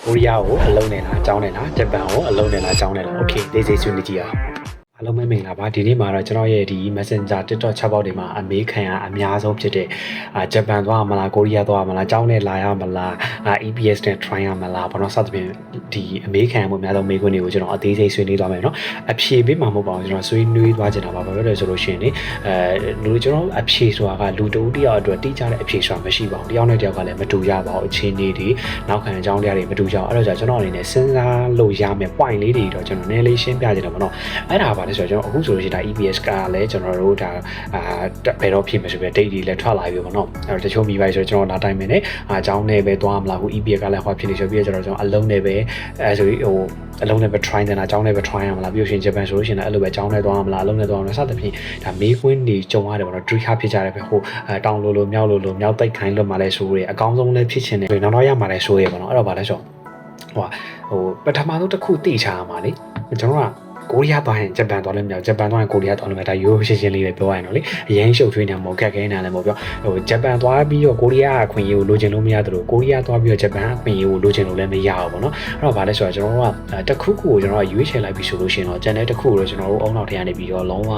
ကိုရီးယားကိုအလုံးနဲ့လားအကြောင်းနဲ့လားဂျပန်ကိုအလုံးနဲ့လားအကြောင်းနဲ့လားโอเคဒေးစိဆွေးနွေးကြည့်အောင်အားလုံးပဲမင်္ဂလာပါဒီနေ့မှာတော့ကျွန်တော်ရဲ့ဒီ Messenger TikTok chat box တွေမှာအမေးခံရအများဆုံးဖြစ်တဲ့ဂျပန်သွားမလားကိုရီးယားသွားမလားအကြောင်းနဲ့လာရမလား EPS နဲ့ try ရမလားဘာလို့စသဖြင့်ဒီအမေးခံရမှုအများဆုံးမေးခွန်းတွေကိုကျွန်တော်အသေးစိတ်ဆွေးနွေးသွားမယ်เนาะအဖြေပေးမှာမဟုတ်ပါဘူးကျွန်တော်ဆွေးနွေးသွားချင်တာပါဘာလို့လဲဆိုလို့ရှိရင်လေလူကျွန်တော်အဖြေဆိုတာကလူတဦးတယောက်အတွက်တိကျတဲ့အဖြေဆိုတာမရှိပါဘူးတယောက်နဲ့တယောက်ကလည်းမတူရပါဘူးအခြေအနေတွေနောက်ခံအကြောင်းတရားတွေမတူကြအောင်အဲ့တော့ကျွန်တော်အနေနဲ့စဉ်းစားလို့ရမယ် point လေးတွေတော့ကျွန်တော်နည်းလေးရှင်းပြချင်တယ်ပေါ့နော်အဲ့ဒါပါလဲဆိုတော့ကျွန်တော်အခုဆိုလို့ရှိရင်ဒါ EPS ကလည်းကျွန်တော်တို့ဒါဘယ်တော့ဖြစ်မယ်ဆိုပြီး date တွေလည်းထွက်လာပြီပေါ့နော်အဲ့တော့တချို့မိဘဆိုကျွန်တော်နောက်တိုင်းမယ်နဲ့အကြောင်းနဲ့ပဲသွားမလားဟို EPS ကလည်းဟောဖြစ်နေဆိုပြီးတော့ကျွန်တော်အလုံးနဲ့ပဲအဲဆိုပြီးဟိုအလုံးနဲ့ပဲ try နေတာအကြောင်းနဲ့ပဲ try ရမလားပြီးလို့ရှိရင်ဂျပန်ဆိုလို့ရှိရင်အဲ့လိုပဲအကြောင်းနဲ့သွားမလားအလုံးနဲ့သွားမလားစသဖြင့်ဒါမေးခွန်းတွေကြုံရတယ်ပေါ့နော် dream ဖြစ်ကြတယ်ပဲဟိုတောင်လိုမြောက်လိုမြောက်တိတ်ခိုင်းလွတ်မှလည်းဆိုရအကောင်းဆုံးလည်းဖြစ်ချင်တယ်ဆိုရင်နောက်တော့ရမှလည်းဆိုရပေါ့နော်အဲ့တော့ဗာလဲဆိုဟိုပထမဆုံးတစ်ခုသိချာမှာလေကျွန်တော်ကကိုရီးယားသွားရင်ဂျပန်သွားလည်းမပြောဂျပန်သွားရင်ကိုရီးယားသွားလည်းမဒါရိုးရှင်းရှင်းလေးပဲပြောရရင်တော့လေအရင်ရှုပ်ထွေးနေမှာခက်ခဲနေတယ်မို့ပြောဟိုဂျပန်သွားပြီးတော့ကိုရီးယားအခွင့်အရေးကိုလိုချင်လို့မရသလိုကိုရီးယားသွားပြီးတော့ဂျပန်အခွင့်အရေးကိုလိုချင်လို့လည်းမရဘူးပေါ့နော်အဲ့တော့ဗာလဲဆိုတော့ကျွန်တော်တို့ကတစ်ခုခုကိုကျွန်တော်ကရွေးချယ်လိုက်ပြီးဆိုလို့ရှိရင်တော့ကျန်တဲ့တစ်ခုကိုတော့ကျွန်တော်တို့အုံနောက်ထဲကနေပြီးတော့လုံးဝ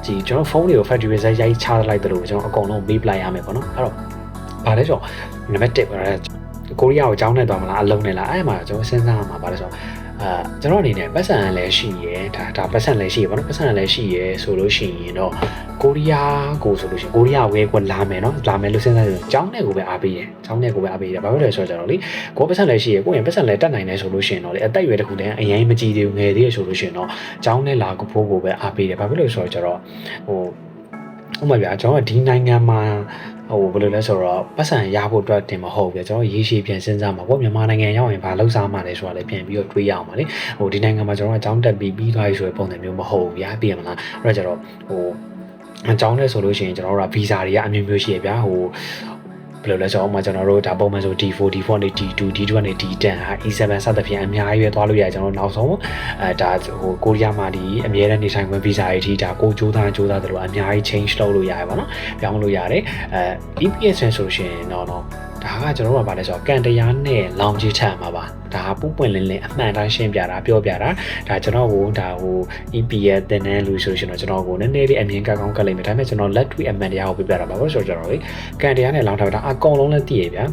ဒီကျွန်တော်ဖုန်းတွေကို factory size ရိုက်ချလိုက်သလိုကျွန်တော်အကုန်လုံးမေးပလိုက်ရမယ်ပေါ့နော်အဲ့တော့ဗာလဲဆိုတော့နံပါတ်1ပါလဲကိုရီးယားကိုကြောင်းနဲ့သွားမလားအလုံးနဲ့လားအဲ့မှာကျွန်တော်စဉ်းစားရမှာဗာလဲဆိုတော့ကျွန်တော်အနေနဲ့ပတ်စံလည်းရှိရဲဒါပတ်စံလည်းရှိရပါတော့ပတ်စံလည်းရှိရဲဆိုလို့ရှိရင်တော့ကိုရီးယားကိုဆိုလို့ရှိရင်ကိုရီးယားဝဲကွလာမယ်နော်လာမယ်လို့စဉ်းစားတယ်ကျောင်းနဲ့ကိုပဲအားပေးတယ်ကျောင်းနဲ့ကိုပဲအားပေးတယ်ဘာလို့လဲဆိုတော့ကျွန်တော်လေကိုပတ်စံလည်းရှိရဲကိုရင်ပတ်စံလည်းတက်နိုင်တယ်ဆိုလို့ရှိရင်တော့လေအသက်အရွယ်တစ်ခုတည်းအရင်မကြည့်သေးဘူးငယ်သေးရဆိုလို့ရှိရင်တော့ကျောင်းနဲ့လာကိုဖိုးကိုပဲအားပေးတယ်ဘာဖြစ်လို့ဆိုတော့ကျွန်တော်ဟိုဥပမာပြကျွန်တော်ဒီနိုင်ငံမှာဟိုဘယ်လိုလဲဆိုတော့ပတ်စံရဖို့အတွက်တင်မဟုတ်ဘူးကျွန်တော်ရေရှည်ပြန်စဉ်းစားမှာပေါ့မြန်မာနိုင်ငံရောက်ရင်ဘာလုပ်စားမှာလဲဆိုတာလည်းပြန်ပြီးတော့တွေးရအောင်ပါလေဟိုဒီနိုင်ငံမှာကျွန်တော်ကအကြောင်းတက်ပြီးသွားပြီဆိုတဲ့ပုံစံမျိုးမဟုတ်ဘူးဗျာပြင်မလားအဲ့တော့ကျတော့ဟိုအကြောင်းလဲဆိုလို့ရှိရင်ကျွန်တော်တို့ကဗီဇာတွေကအမျိုးမျိုးရှိရဗျာဟိုဘယ်လိုလဲဆိုတော့ကျွန်တော်တို့ဒါပုံမှန်ဆို D4 D4 နဲ့ D2 D2 နဲ့ D10 E7 စသဖြင့်အများကြီးပဲသွားလို့ရတယ်ကျွန်တော်နောက်ဆုံးဒါဟိုကိုရီးယားမှာဒီအများနဲ့နေဆိုင်ခွင့်ဗီဇာတွေဒီဒါကိုကြိုးစားတယ်လို့အများကြီး change လုပ်လို့ရတယ်ပေါ့နော်ပြောင်းလို့ရတယ်EPS ဆိုရှင်တော့ဒါကကျွန်တော်တို့ကဗာလဲဆိုတော့ကန်တရားနဲ့လောင်ကြီးထပ်မှာပါဒါပူပွင့်လင်းလင်းအမှန်တိုင်းရှင်းပြတာပြောပြတာဒါကျွန်တော်ကိုဒါဟို EPS တင်တဲ့လူဆိုရှင်တော့ကျွန်တော်ကိုနည်းနည်းလေးအမြင်ကောင်းကလိမ့်မယ်ဒါပေမဲ့ကျွန်တော်လက်တွေ့အမှန်တရားကိုပြပြတာပါဘာလို့ဆိုတော့ကျွန်တော်လေကန်တရားနဲ့လောင်ထားတာအကောင်လုံးလည်းသိရဗျာ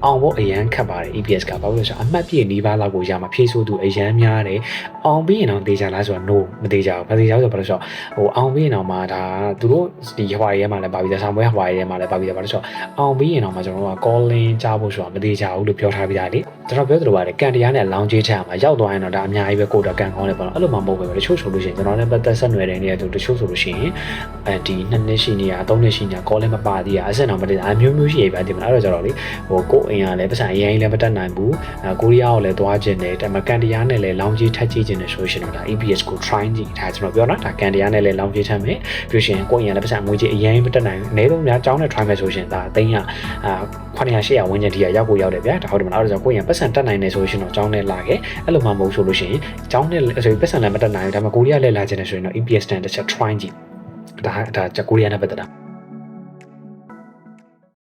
အောင်ဖို့အရန်ခတ်ပါတယ် EPS ကဘာလို့လဲဆိုတော့အမှတ်ပြည့်နီးပါးလောက်ကိုရမှာဖြည့်ဆို့သူအရန်များတယ်အောင်ပြီးရင်တော့တေးကြလားဆိုတော့ no မတေးကြဘူးဘာတေးကြဆိုတော့ဘာလို့ဆိုတော့ဟိုအောင်ပြီးရင်တော့မှဒါသူတို့ဒီဟွာရဲမှာလည်းပါပြီးသားဆောင်ပွဲဟွာရဲမှာလည်းပါပြီးသားဘာလို့ဆိုတော့အောင်ပြီးရင်တော့မှကျွန်တော်တို့က calling ကြားဖို့ဆိုတာမတေးကြဘူးလို့ပြောထားပြီးသားလေကျွန်တော်ပြောသလိုပါတယ်ကန်တရားနဲ့လောင်ကြီးချမှာရောက်သွားရင်တော့ဒါအများကြီးပဲကိုယ်တော့ကန်ကောင်းတယ်ပေါ့နော်အဲ့လိုမှမဟုတ်ပဲတချို့ဆိုလို့ရှိရင်ကျွန်တော်လည်းပတ်သက်ဆက်နွယ်တဲ့နေရာတို့တချို့ဆိုလို့ရှိရင်ဒီ2နှစ်ရှိနေရ3နှစ်ရှိနေ calling မပါသေးရအစင်တော့မတည်အမျိုးမျိုးရှိရပါဒီမှာအဲ့တော့ကျတော့လေဟိုကိုယ်အိမ်ကလည်းပတ်စံအရင်လည်းမတက်နိုင်ဘူးကိုရီးယားကိုလည်းသွားခြင်းတယ်ဒါပေမဲ့ကန်တရားနဲ့လည်းလောင်ကြီးထက်ကြည့်ခြင်းတယ်ဆိုရှင်တော့ဒါ EPS ကို try ကြည့်ဒါကျွန်တော်ပြောနော်ဒါကန်တရားနဲ့လည်းလောင်ကြီးထက်မယ်ပြီးရှင်ကိုယ်အိမ်ကလည်းပတ်စံအငွေကြီးအရင်မတက်နိုင်ဘူးအနည်းဆုံးများကျောင်းနဲ့ try မယ်ဆိုရှင်ဒါအသိန်းက900-800ဝန်းကျင်ထိရောက်ကိုရောက်တယ်ဗျာဒါဟုတ်တယ်မလားအဲ့တော့ကိုယ်ရင်ပတ်စံတက်နိုင်တယ်ဆိုရှင်တော့ကျောင်းနဲ့လာခဲ့အဲ့လိုမှမဟုတ်ဆိုလို့ရှိရင်ကျောင်းနဲ့ဆိုပတ်စံလည်းမတက်နိုင်ဘူးဒါပေမဲ့ကိုရီးယားလည်းလာခြင်းတယ်ဆိုရင်တော့ EPS တန်တစ်ချက် try ကြည့်ဒါကိုရီးယားနဲ့ပတ်သက်တာ